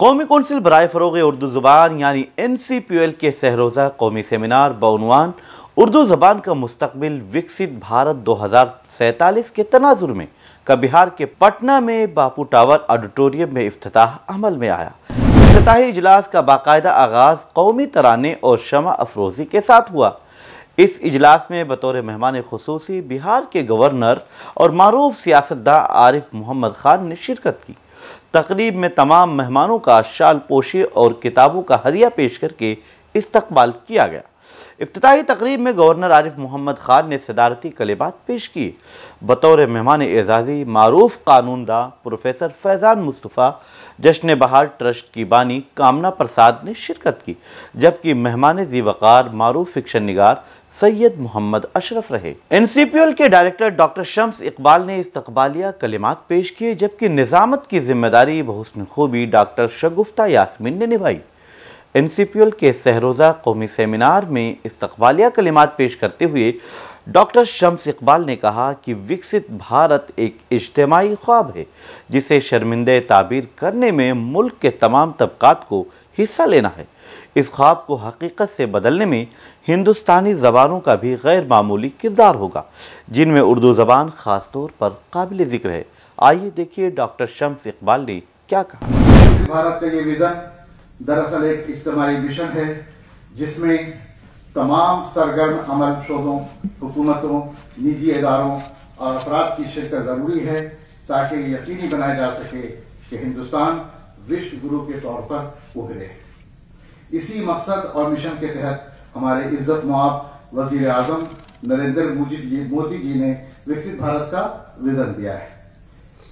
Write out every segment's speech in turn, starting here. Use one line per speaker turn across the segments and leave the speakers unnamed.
قومی کونسل برائے فروغ اردو زبان یعنی NCPUL کے سہروزہ قومی سیمینار بعنوان اردو زبان کا مستقبل وکست بھارت 2047 کے تناظر میں کا بہار کے پٹنہ میں باپو ٹاور آڈیٹوریم میں افتتاح عمل میں آیا۔ افتتاحی اجلاس کا باقاعدہ آغاز قومی ترانے اور شمع افروزی کے ساتھ ہوا۔ اس اجلاس میں بطور مہمان خصوصی بہار کے گورنر اور معروف سیاستداں عارف محمد خان نے شرکت کی۔ تقریب میں تمام مہمانوں کا شال پوشی اور کتابوں کا ہدیہ پیش کر کے استقبال کیا گیا۔ افتتاحی تقریب میں گورنر عارف محمد خان نے صدارتی کلمات پیش کیے۔ بطور مہمان اعزازی معروف قانون داں پروفیسر فیضان مصطفیٰ جشن بہار ٹرسٹ کی بانی کامنا پرساد نے شرکت کی، جبکہ مہمان ذی وقار معروف فکشن نگار سید محمد اشرف رہے۔ NCPUL کے ڈائریکٹر ڈاکٹر شمس اقبال نے استقبالیہ کلمات پیش کیے، جبکہ نظامت کی ذمہ داری بحسن خوبی ڈاکٹر شگفتہ یاسمین نے نبھائی۔ NCPUL کے سہروزہ قومی سیمینار میں استقبالیہ کلمات پیش کرتے ہوئے ڈاکٹر شمس اقبال نے کہا کہ وکست بھارت ایک اجتماعی خواب ہے جسے شرمندہ تعبیر کرنے میں ملک کے تمام طبقات کو حصہ لینا ہے۔ اس خواب کو حقیقت سے بدلنے میں ہندوستانی زبانوں کا بھی غیر معمولی کردار ہوگا، جن میں اردو زبان خاص طور پر قابل ذکر ہے۔ آئیے دیکھیے ڈاکٹر شمس اقبال نے کیا کہا۔
بھارت کا یہ ویژن دراصل ایک اجتماعی مشن ہے جس میں تمام سرگرم عمل شعبوں، حکومتوں، نجی اداروں اور افراد کی شرکت ضروری ہے تاکہ یقینی بنایا جا سکے کہ ہندوستان وشو گرو کے طور پر ابھرے۔ اسی مقصد اور مشن کے تحت ہمارے عزت مآب وزیر اعظم نریندر مودی جی نے وکست بھارت کا ویژن دیا ہے۔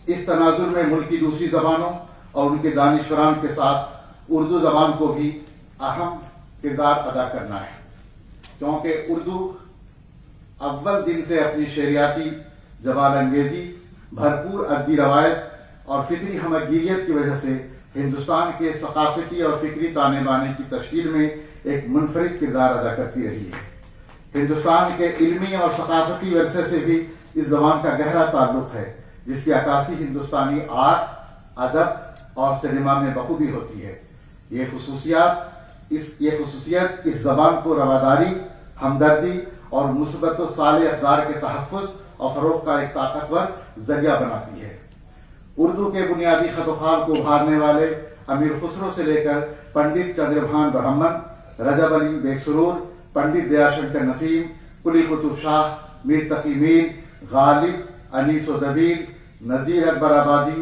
اس تناظر میں ملک کی دوسری زبانوں اور ان کے دانشوران کے ساتھ اردو زبان کو بھی اہم کردار ادا کرنا ہے، کیونکہ اردو اول دن سے اپنی شعریاتی جمال انگیزی، بھرپور ادبی روایت اور فطری ہمگیریت کی وجہ سے ہندوستان کے ثقافتی اور فکری تانے بانے کی تشکیل میں ایک منفرد کردار ادا کرتی رہی ہے۔ ہندوستان کے علمی اور ثقافتی ورثے سے بھی اس زبان کا گہرا تعلق ہے، جس کی عکاسی ہندوستانی آرٹ، ادب اور سینما میں بخوبی ہوتی ہے۔ یہ خصوصیت اس زبان کو رواداری، ہمدردی اور مثبت و صالح اقدار کے تحفظ اور فروغ کا ایک طاقتور ذریعہ بناتی ہے۔ اردو کے بنیادی خط و خال کو ابھارنے والے امیر خسرو سے لے کر پنڈت چندر بھان برہمن، رجب علی بیگ سرور، پنڈت دیا شنکر نسیم، قلی قطب شاہ، میر تقی میر، غالب، انیس و دبیر، نذیر اکبر آبادی،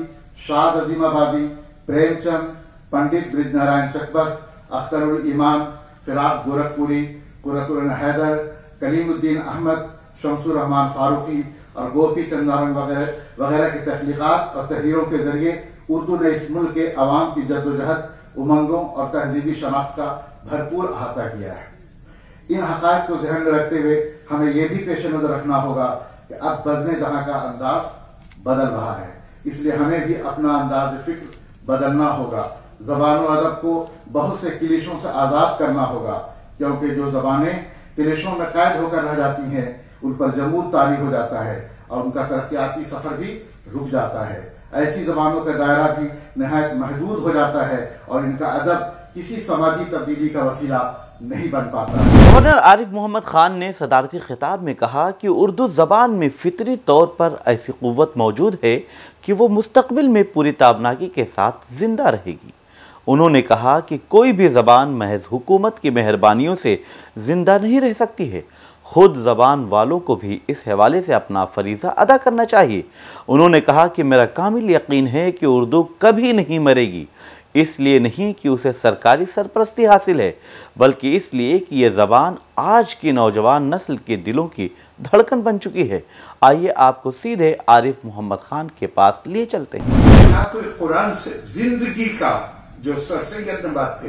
شاد عظیم آبادی، پریم چند، پنڈت برج نارائن چکبست، اختر الایمان، فراق گورکھپوری، قرۃ العین حیدر، کلیم الدین احمد، شمس الرحمان فاروقی اور گوپی چندارن وغیرہ کی تخلیقات اور تحریروں کے ذریعے اردو نے اس ملک کے عوام کی جدوجہد، امنگوں اور تہذیبی شناخت کا بھرپور احاطہ کیا ہے۔ ان حقائق کو ذہن میں رکھتے ہوئے ہمیں یہ بھی پیش نظر رکھنا ہوگا کہ اب بزم جہاں کا انداز بدل رہا ہے، اس لیے ہمیں بھی اپنا انداز فکر بدلنا ہوگا۔ زبان و ادب کو بہت سے کلیشوں سے آزاد کرنا ہوگا، کیونکہ جو زبانیں کلیشوں میں قید ہو کر رہ جاتی ہیں ان پر جمود طاری ہو جاتا ہے اور ان کا ترقیاتی سفر بھی رک جاتا ہے۔ ایسی زبانوں کا دائرہ بھی نہایت محدود ہو جاتا ہے اور ان کا ادب کسی سماجی تبدیلی کا وسیلہ نہیں بن پاتا۔
گورنر عارف محمد خان نے صدارتی خطاب میں کہا کہ اردو زبان میں فطری طور پر ایسی قوت موجود ہے کہ وہ مستقبل میں پوری تابناکی کے ساتھ زندہ رہے گی۔ انہوں نے کہا کہ کوئی بھی زبان محض حکومت کی مہربانیوں سے زندہ نہیں رہ سکتی ہے، خود زبان والوں کو بھی اس حوالے سے اپنا فریضہ ادا کرنا چاہیے۔ انہوں نے کہا کہ میرا کامل یقین ہے کہ اردو کبھی نہیں مرے گی، اس لیے نہیں کہ اسے سرکاری سرپرستی حاصل ہے، بلکہ اس لیے کہ یہ زبان آج کی نوجوان نسل کے دلوں کی دھڑکن بن چکی ہے۔ آئیے آپ کو سیدھے عارف محمد خان کے پاس لیے چلتے ہیں۔
یہاں تو قرآن سے زندگی کا جو سر سید نے بات کی،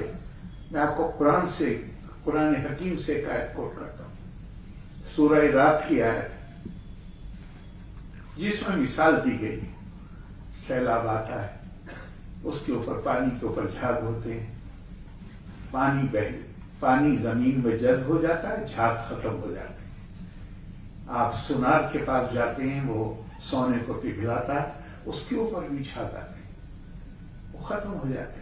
میں آپ کو قرآن حکیم سے ایک آیت کوٹ کرتا ہوں، سورہ رات کی آیت، جس میں مثال دی گئی سیلاب آتا ہے، اس کے اوپر پانی کے اوپر جھاگ ہوتے ہیں، پانی زمین میں جذب ہو جاتا ہے، جھاگ ختم ہو جاتے ہیں۔ آپ سونار کے پاس جاتے ہیں، وہ سونے کو پگھلاتا ہے، اس کے اوپر بھی جھاگ آتے ہیں، وہ ختم ہو جاتے ہیں۔